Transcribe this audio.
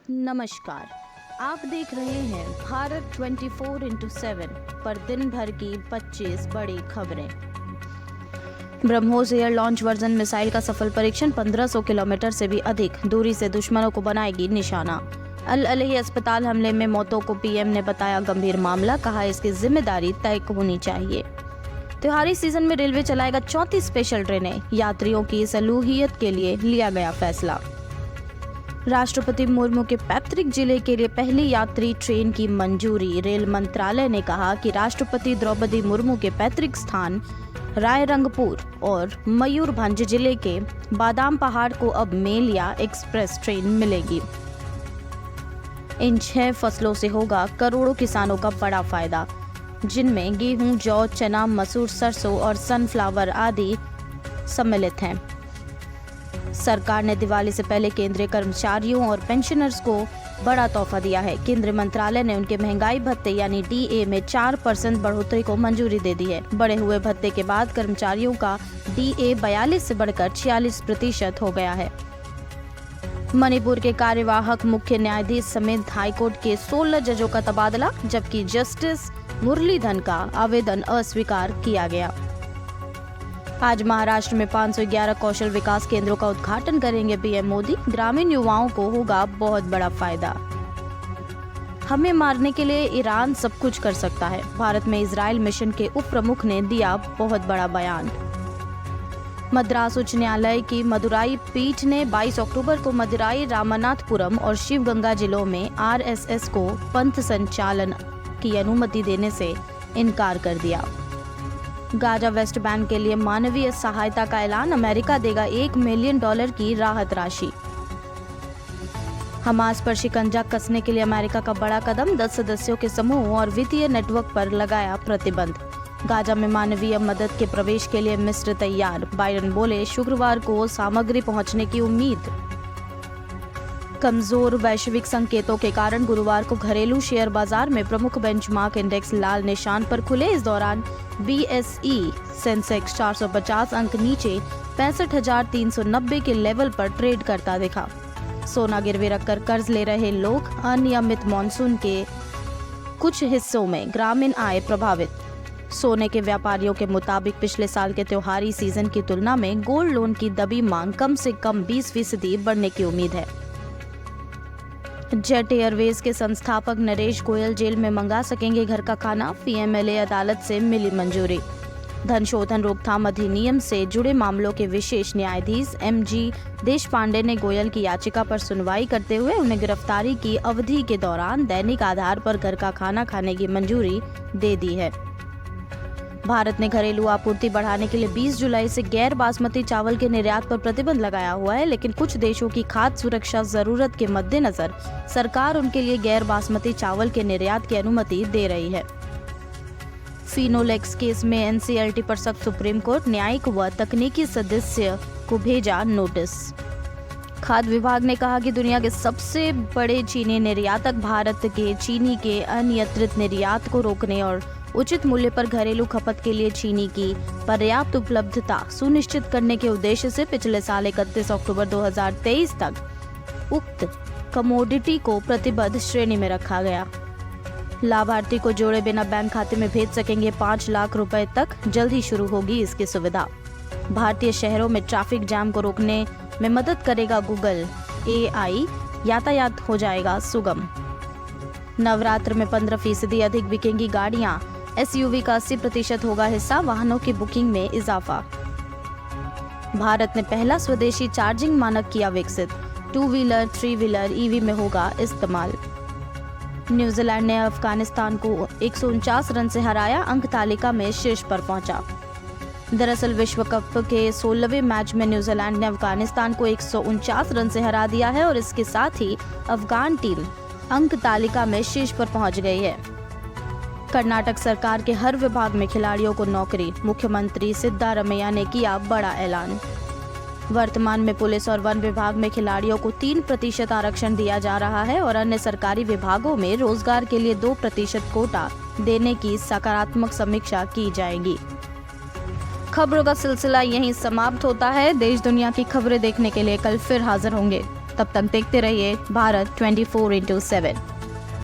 नमस्कार, आप देख रहे हैं भारत 24x7 पर दिन भर की 25 बड़ी खबरें। BrahMos air launch version missile का सफल परीक्षण 1500 किलोमीटर से भी अधिक दूरी से दुश्मनों को बनाएगी निशाना। अल अलही अस्पताल हमले में मौतों को पीएम ने बताया गंभीर मामला, कहा इसकी जिम्मेदारी तय होनी चाहिए। त्योहारी सीजन में रेलवे चलाएगा 34 स्पेशल ट्रेनें, यात्रियों की सहूलियत के लिए लिया गया फैसला। राष्ट्रपति मुर्मू के पैतृक जिले के लिए पहली यात्री ट्रेन की मंजूरी। रेल मंत्रालय ने कहा कि राष्ट्रपति द्रौपदी मुर्मू के पैतृक स्थान रायरंगपुर और मयूरभंज जिले के बादाम पहाड़ को अब मेल या एक्सप्रेस ट्रेन मिलेगी। इन 6 फसलों से होगा करोड़ों किसानों का बड़ा फायदा, जिनमें गेहूं, जौ, चना, मसूर, सरसों और सनफ्लावर आदि सम्मिलित हैं। सरकार ने दिवाली से पहले केंद्रीय कर्मचारियों और पेंशनर्स को बड़ा तोहफा दिया है। केंद्रीय मंत्रालय ने उनके महंगाई भत्ते यानी डीए में 4% बढ़ोतरी को मंजूरी दे दी है। बढ़े हुए भत्ते के बाद कर्मचारियों का डीए 42 से बढ़कर 46% हो गया है। मणिपुर के कार्यवाहक मुख्य न्यायाधीश समेत हाईकोर्ट के 16 जजों का तबादला, जबकि जस्टिस मुरलीधरन का आवेदन अस्वीकार किया गया। आज महाराष्ट्र में 511 कौशल विकास केंद्रों का उद्घाटन करेंगे पीएम मोदी। ग्रामीण युवाओं को होगा बहुत बड़ा फायदा। हमें मारने के लिए ईरान सब कुछ कर सकता है, भारत में इजराइल मिशन के उप प्रमुख ने दिया बहुत बड़ा बयान। मद्रास उच्च न्यायालय की मदुराई पीठ ने 22 अक्टूबर को मदुराई, रामनाथपुरम और शिवगंगा जिलों में आरएसएस को पंथ संचालन की अनुमति देने से इनकार कर दिया। गाजा वेस्ट बैंक के लिए मानवीय सहायता का ऐलान, अमेरिका देगा $1 मिलियन की राहत राशि। हमास पर शिकंजा कसने के लिए अमेरिका का बड़ा कदम, 10 सदस्यों के समूह और वित्तीय नेटवर्क पर लगाया प्रतिबंध। गाजा में मानवीय मदद के प्रवेश के लिए मिस्र तैयार, बाइडेन बोले शुक्रवार को सामग्री पहुंचने की उम्मीद। कमजोर वैश्विक संकेतों के कारण गुरुवार को घरेलू शेयर बाजार में प्रमुख बेंचमार्क इंडेक्स लाल निशान पर खुले। इस दौरान बीएसई सेंसेक्स 450 अंक नीचे 65,390 के लेवल पर ट्रेड करता दिखा। सोना गिरवी रखकर कर्ज ले रहे लोग, अनियमित मॉनसून के कुछ हिस्सों में ग्रामीण आय प्रभावित। सोने के व्यापारियों के मुताबिक पिछले साल के त्योहारी सीजन की तुलना में गोल्ड लोन की दबी मांग कम से कम 20% बढ़ने की उम्मीद है। जेट एयरवेज के संस्थापक नरेश गोयल जेल में मंगा सकेंगे घर का खाना, पीएमएलए अदालत से मिली मंजूरी। धन शोधन रोकथाम अधिनियम से जुड़े मामलों के विशेष न्यायाधीश एमजी देशपांडे ने गोयल की याचिका पर सुनवाई करते हुए उन्हें गिरफ्तारी की अवधि के दौरान दैनिक आधार पर घर का खाना खाने की मंजूरी दे दी है। भारत ने घरेलू आपूर्ति बढ़ाने के लिए 20 जुलाई से गैर बासमती चावल के निर्यात पर प्रतिबंध लगाया हुआ है, लेकिन कुछ देशों की खाद्य सुरक्षा जरूरत के मद्देनजर सरकार उनके लिए गैर बासमती चावल के निर्यात की अनुमति दे रही है। फिनोलेक्स केस में एनसीएलटी पर सख्त, सुप्रीम कोर्ट न्यायिक व तकनीकी सदस्य को भेजा नोटिस। खाद्य विभाग ने कहा कि दुनिया के सबसे बड़े चीनी निर्यातक भारत के चीनी के अनियंत्रित निर्यात को रोकने और उचित मूल्य पर घरेलू खपत के लिए चीनी की पर्याप्त उपलब्धता सुनिश्चित करने के उद्देश्य से पिछले साल 31 अक्टूबर 2023 तक उक्त कमोडिटी को प्रतिबद्ध श्रेणी में रखा गया। लाभार्थी को जोड़े बिना बैंक खाते में भेज सकेंगे 5 लाख रुपए तक, जल्द ही शुरू होगी इसकी सुविधा। भारतीय शहरों में ट्रैफिक जाम को रोकने में मदद करेगा गूगल एआई, यातायात हो जाएगा सुगम। नवरात्र में 15% अधिक बिकेंगी गाड़ियां, एसयूवी का 80% होगा हिस्सा, वाहनों की बुकिंग में इजाफा। भारत ने पहला स्वदेशी चार्जिंग मानक किया विकसित, 2 व्हीलर 3 व्हीलर ईवी में होगा इस्तेमाल। न्यूजीलैंड ने अफगानिस्तान को 149 रन से हराया, अंक तालिका में शीर्ष पर पहुंचा। दरअसल विश्व कप के 16वें मैच में न्यूजीलैंड ने अफगानिस्तान को 149 रन से हरा दिया है और इसके साथ ही अफगान टीम अंक तालिका में शीर्ष पर पहुंच गई है। कर्नाटक सरकार के हर विभाग में खिलाड़ियों को नौकरी, मुख्यमंत्री सिद्धारमैया ने किया बड़ा ऐलान। वर्तमान में पुलिस और वन विभाग में खिलाड़ियों को 3% आरक्षण दिया जा रहा है और अन्य सरकारी विभागों में रोजगार के लिए 2% कोटा देने की सकारात्मक समीक्षा की जाएगी। खबरों का सिलसिला यहीं समाप्त होता है। देश दुनिया की खबरें देखने के लिए कल फिर हाजिर होंगे। तब तक देखते रहिए भारत 24/7।